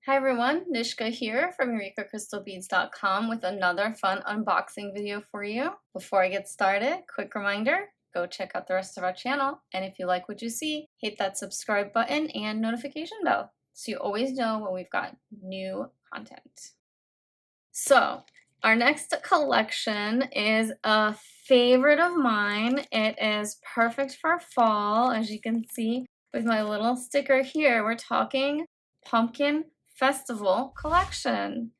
Hi everyone, Nishka here from EurekaCrystalBeads.com with another fun unboxing video for you. Before I get started, quick reminder, go check out the rest of our channel, and if you like what you see, hit that subscribe button and notification bell so you always know when we've got new content. So, our next collection is a favorite of mine. It is perfect for fall, as you can see with my little sticker here. We're talking Pumpkin Festival Collection.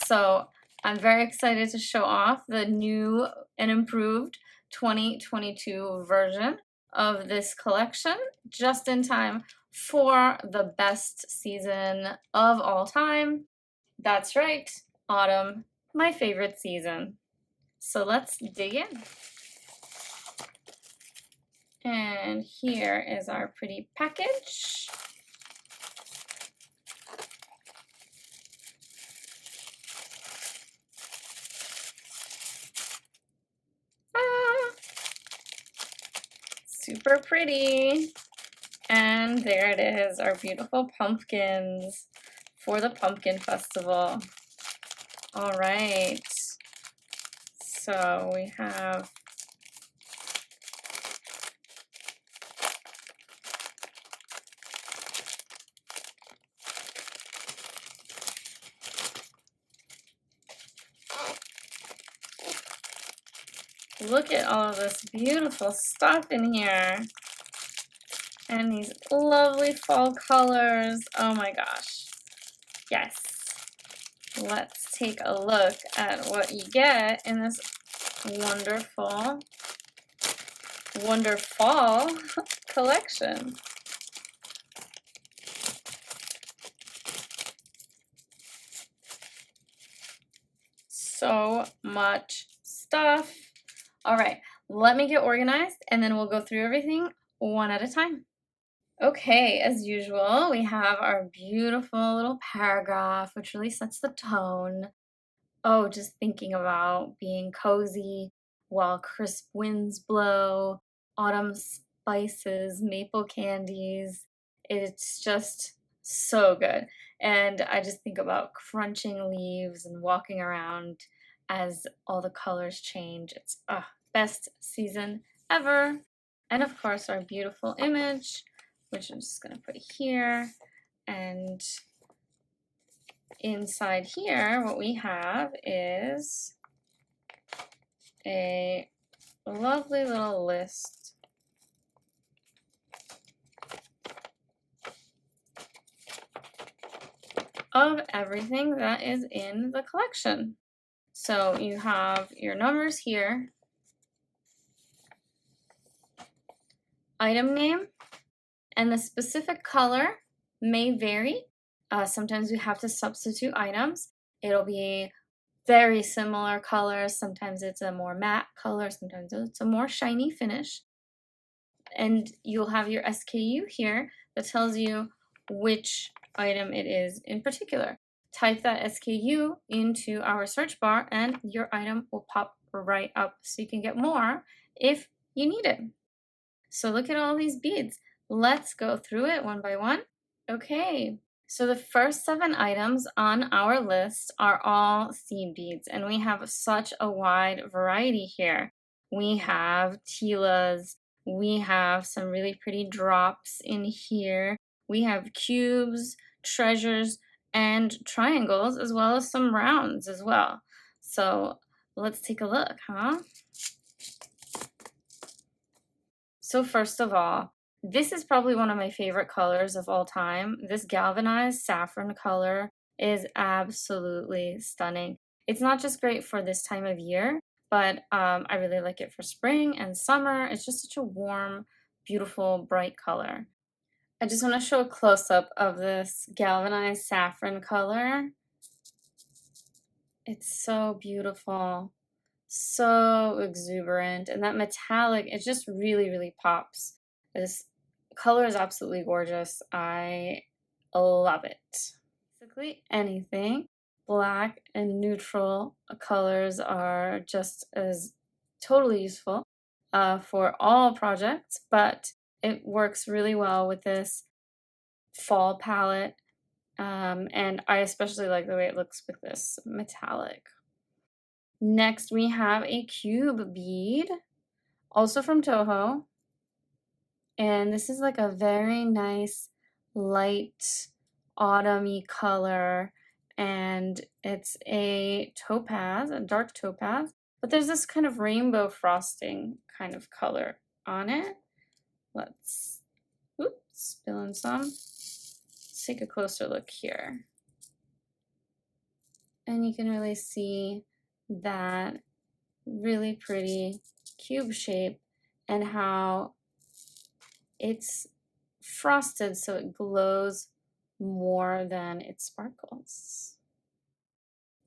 So, I'm very excited to show off the new and improved 2022 version of this collection just in time for the best season of all time. That's right, autumn, my favorite season. So let's dig in. And here is our pretty package. Super pretty. And there it is, our beautiful pumpkins for the Pumpkin Festival. All right. So we have look at all of this beautiful stuff in here. And these lovely fall colors. Oh my gosh. Yes. Let's take a look at what you get in this wonderful collection. So much stuff. All right, let me get organized and then we'll go through everything one at a time. Okay, as usual, we have our beautiful little paragraph, which really sets the tone. Oh, just thinking about being cozy while crisp winds blow, autumn spices, maple candies. It's just so good. And I just think about crunching leaves and walking around as all the colors change. It's best season ever. And of course, our beautiful image, which I'm just going to put here. And inside here, what we have is a lovely little list of everything that is in the collection. So you have your numbers here, item name, and the specific color may vary. Sometimes we have to substitute items. It'll be very similar colors. Sometimes it's a more matte color, sometimes it's a more shiny finish. And you'll have your SKU here that tells you which item it is in particular. Type that SKU into our search bar and your item will pop right up so you can get more if you need it. So look at all these beads. Let's go through it one by one. Okay, so the first 7 items on our list are all seed beads, and we have such a wide variety here. We have tilas, we have some really pretty drops in here, we have cubes, treasures, and triangles, as well as some rounds as well. So let's take a look, huh? So first of all, this is probably one of my favorite colors of all time. This galvanized saffron color is absolutely stunning. It's not just great for this time of year, but I really like it for spring and summer. It's just such a warm, beautiful, bright color. I just want to show a close-up of this galvanized saffron color. It's so beautiful, so exuberant, and that metallic, it just really, really pops. This color is absolutely gorgeous. I love it. Basically anything. Black and neutral colors are just as totally useful for all projects, but it works really well with this fall palette And I especially like the way it looks with this metallic. Next, we have a cube bead, also from Toho. And this is like a very nice light autumny color. And it's a topaz, a dark topaz. But there's this kind of rainbow frosting kind of color on it. Let's, oops, spill in some. Let's take a closer look here. And you can really see that really pretty cube shape and how it's frosted so it glows more than it sparkles.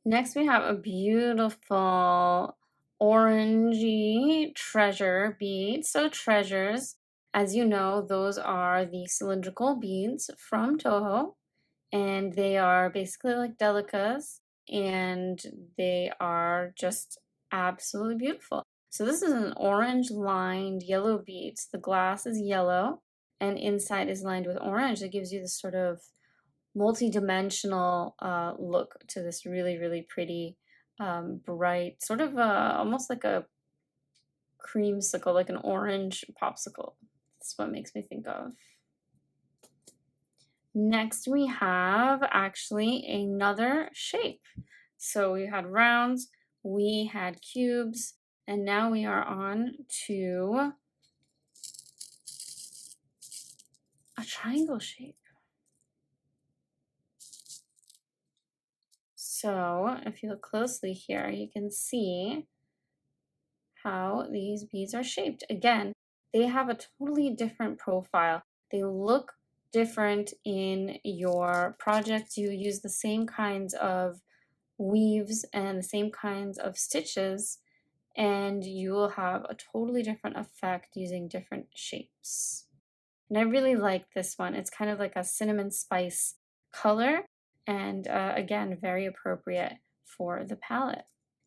Next, we have a beautiful orangey treasure bead. So treasures, as you know, those are the cylindrical beads from Toho, and they are basically like delicas, and they are just absolutely beautiful. So this is an orange lined yellow bead. So the glass is yellow and inside is lined with orange. It gives you this sort of multi-dimensional look to this really, really pretty, bright, sort of almost like a creamsicle, like an orange popsicle. That's what it makes me think of. Next, we have actually another shape. So we had rounds, we had cubes, and now we are on to a triangle shape. So if you look closely here, you can see how these beads are shaped. Again, they have a totally different profile. They look different in your projects. You use the same kinds of weaves and the same kinds of stitches, and you will have a totally different effect using different shapes. And I really like this one. It's kind of like a cinnamon spice color, and again, very appropriate for the palette.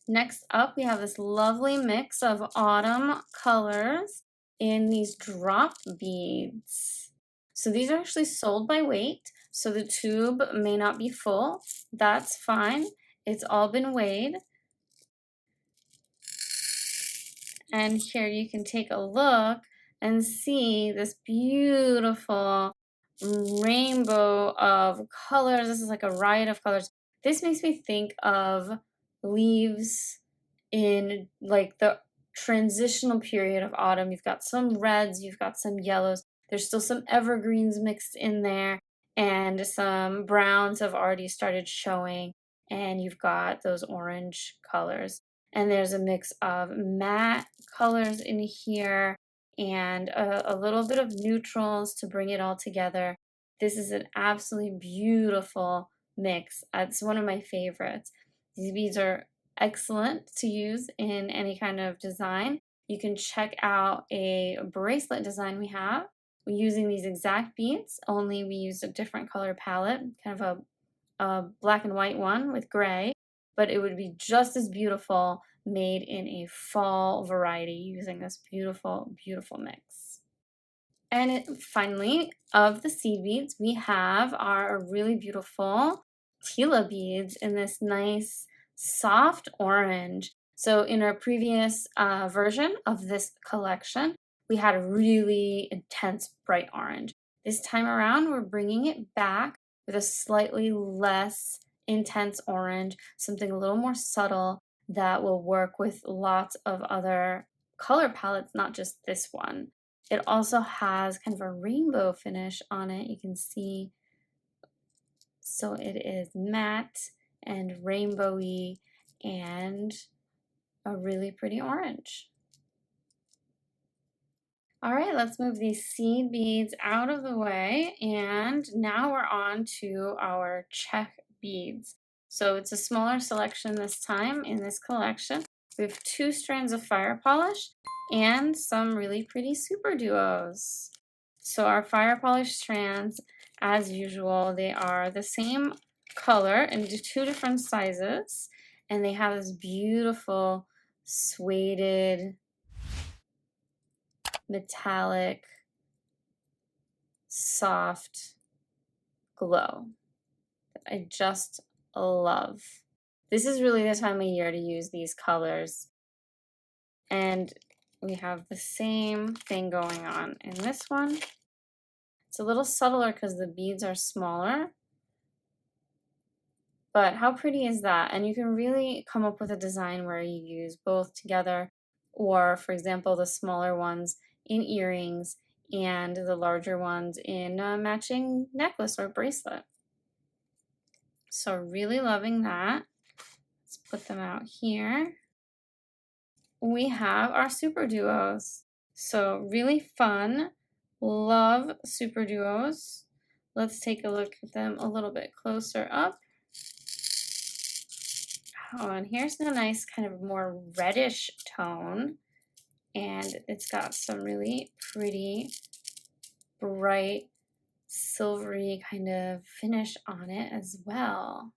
Next up, we have this lovely mix of autumn colors in these drop beads. So these are actually sold by weight, so the tube may not be full. That's fine. It's all been weighed. And here you can take a look and see this beautiful rainbow of colors. This is like a riot of colors. This makes me think of leaves in like the transitional period of autumn. You've got some reds, you've got some yellows. There's still some evergreens mixed in there, and some browns have already started showing, and you've got those orange colors. And there's a mix of matte colors in here and a little bit of neutrals to bring it all together. This is an absolutely beautiful mix. It's one of my favorites. These beads are excellent to use in any kind of design. You can check out a bracelet design we have. We're using these exact beads, only we used a different color palette, kind of a black and white one with gray, but it would be just as beautiful made in a fall variety using this beautiful, beautiful mix. And finally, of the seed beads, we have our really beautiful Tila beads in this nice soft orange. So in our previous version of this collection, we had a really intense bright orange. This time around, we're bringing it back with a slightly less intense orange, something a little more subtle that will work with lots of other color palettes, not just this one. It also has kind of a rainbow finish on it. You can see, so it is matte and rainbowy and a really pretty orange. All right, let's move these seed beads out of the way, and now we're on to our Czech beads. So it's a smaller selection this time in this collection. We have 2 strands of fire polish and some really pretty super duos. So our fire polish strands, as usual, they are the same color in 2 different sizes, and they have this beautiful suede metallic, soft glow. I just love. This is really the time of year to use these colors. And we have the same thing going on in this one. It's a little subtler because the beads are smaller. But how pretty is that? And you can really come up with a design where you use both together, or for example, the smaller ones in earrings and the larger ones in a matching necklace or bracelet. So really loving that. Let's put them out here. We have our super duos. So really fun. Love super duos. Let's take a look at them a little bit closer up. Oh, and here's a nice kind of more reddish tone. And it's got some really pretty, bright, silvery kind of finish on it as well.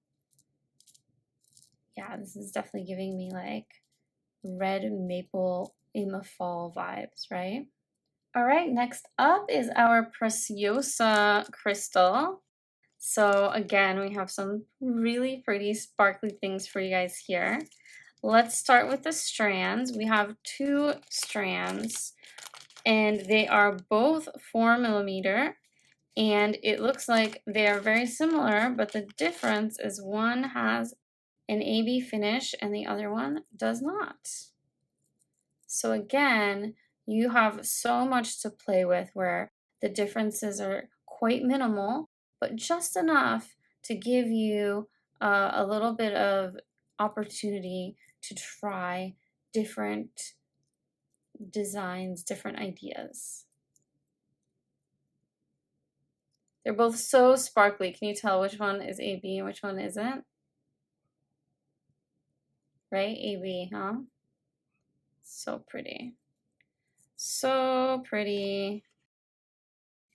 Yeah, this is definitely giving me like red maple in the fall vibes, right? All right, next up is our preciosa crystal. So again, we have some really pretty sparkly things for you guys here. Let's start with the strands. We have 2 strands and they are both 4mm, and it looks like they are very similar, but the difference is one has an AB finish and the other one does not. So again, you have so much to play with where the differences are quite minimal, but just enough to give you a little bit of opportunity to try different designs, different ideas. They're both so sparkly. Can you tell which one is AB and which one isn't? Right? AB, huh? So pretty. So pretty.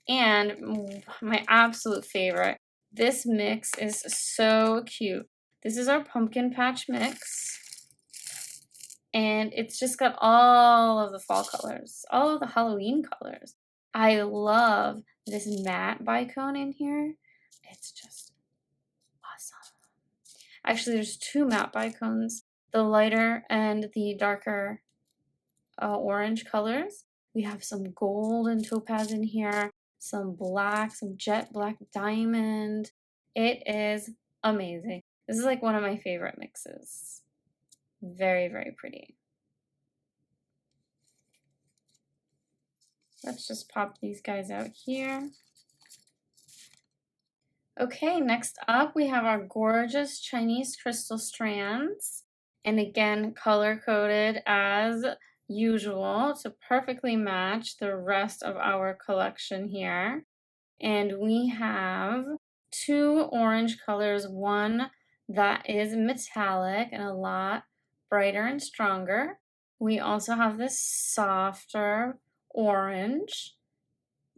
And my absolute favorite, this mix is so cute. This is our pumpkin patch mix. And it's just got all of the fall colors, all of the Halloween colors. I love this matte bicone in here. It's just awesome. Actually, there's 2 matte bicones, the lighter and the darker orange colors. We have some gold and topaz in here, some black, some jet black diamond. It is amazing. This is like one of my favorite mixes. Very, very pretty. Let's just pop these guys out here. Okay, next up we have our gorgeous Chinese crystal strands. And again, color-coded as usual to perfectly match the rest of our collection here. And we have 2 orange colors, one that is metallic and a lot brighter and stronger. We also have this softer orange,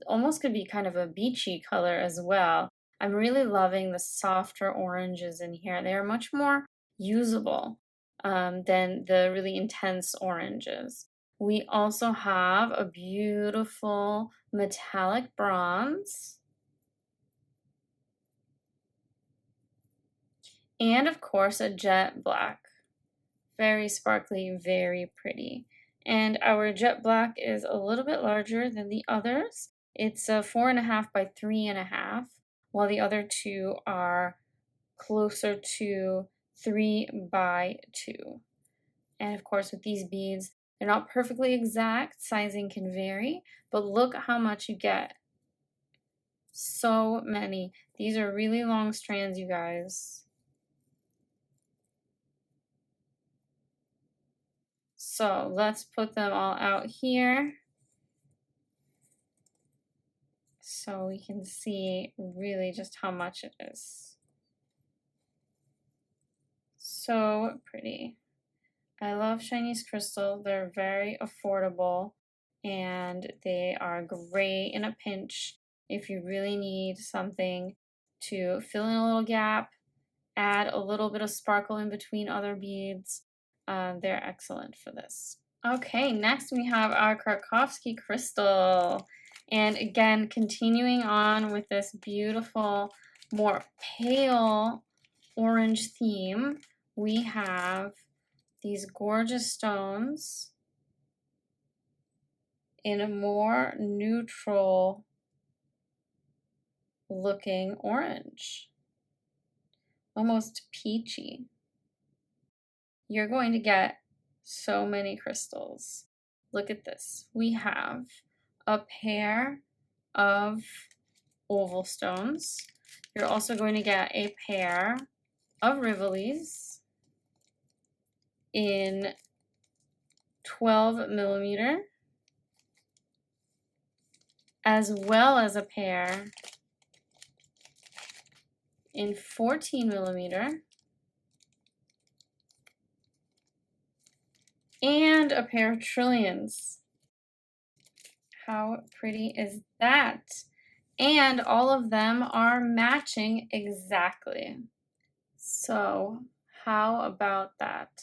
almost could be kind of a beachy color as well. I'm really loving the softer oranges in here. They are much more usable than the really intense oranges. We also have a beautiful metallic bronze. And of course a jet black. Very sparkly, very pretty. And our jet black is a little bit larger than the others. It's 4.5 by 3.5, while the other 2 are closer to 3 by 2. And of course with these beads, they're not perfectly exact, sizing can vary, but look how much you get. So many. These are really long strands, you guys. So let's put them all out here so we can see really just how much it is. So pretty. I love Chinese crystal. They're very affordable and they are great in a pinch if you really need something to fill in a little gap, add a little bit of sparkle in between other beads. They're excellent for this. Okay, next we have our Krakovski crystal. And again, continuing on with this beautiful more pale orange theme, we have these gorgeous stones in a more neutral looking orange, almost peachy. You're going to get so many crystals. Look at this. We have a pair of oval stones. You're also going to get a pair of rivolis in 12 millimeter, as well as a pair in 14 millimeter, and a pair of trillions. How pretty is that? And all of them are matching exactly. So how about that?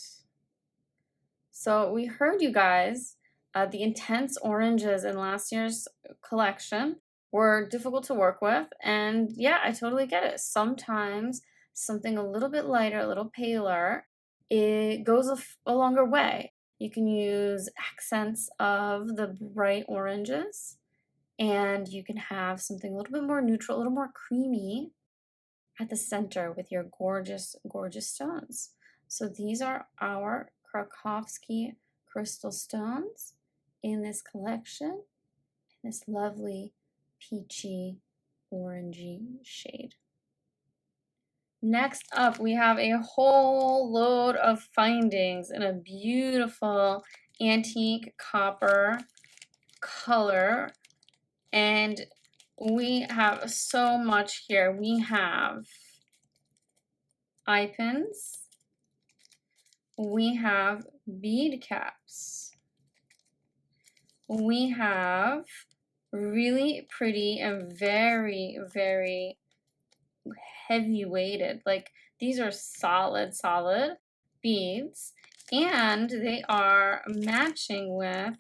So we heard you guys, the intense oranges in last year's collection were difficult to work with. And yeah, I totally get it. Sometimes something a little bit lighter, a little paler, it goes a longer way. You can use accents of the bright oranges, and you can have something a little bit more neutral, a little more creamy at the center with your gorgeous, gorgeous stones. So these are our Krakovski crystal stones in this collection, in this lovely peachy, orangey shade. Next up, we have a whole load of findings in a beautiful antique copper color. And we have so much here. We have eye pins. We have bead caps. We have really pretty and very, very heavy weighted. Like, these are solid beads, and they are matching with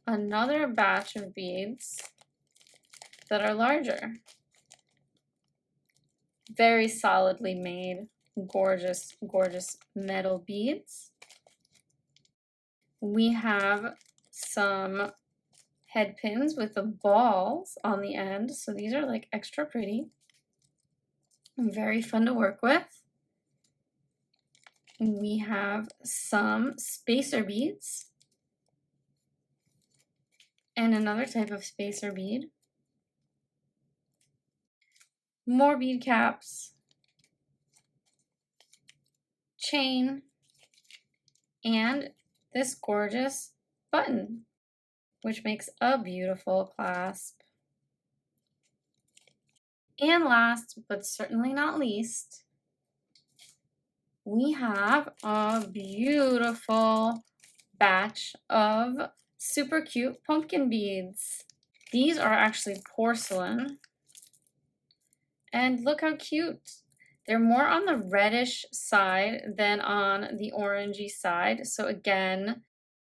another batch of beads that are larger. Very solidly made, gorgeous, gorgeous metal beads. We have some head pins with the balls on the end. So these are like extra pretty and very fun to work with. We have some spacer beads and another type of spacer bead. More bead caps, chain, and this gorgeous button, which makes a beautiful clasp. And last, but certainly not least, we have a beautiful batch of super cute pumpkin beads. These are actually porcelain. And look how cute. They're more on the reddish side than on the orangey side. So again,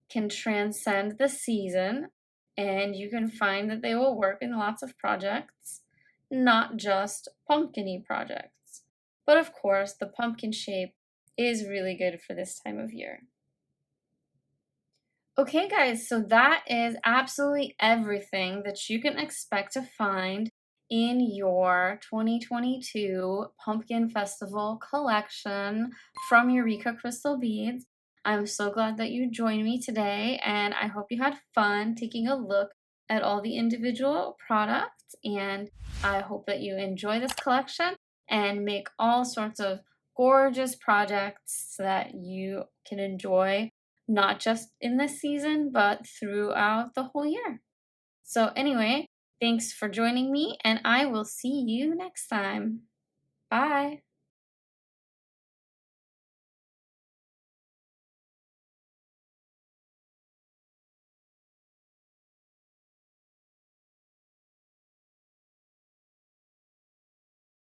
can transcend the season, and you can find that they will work in lots of projects, not just pumpkin-y projects. But of course, the pumpkin shape is really good for this time of year. Okay guys, so that is absolutely everything that you can expect to find in your 2022 Pumpkin Festival collection from Eureka Crystal Beads. I'm so glad that you joined me today, and I hope you had fun taking a look at all the individual products, and I hope that you enjoy this collection and make all sorts of gorgeous projects so that you can enjoy not just in this season, but throughout the whole year. So anyway, thanks for joining me, and I will see you next time. Bye.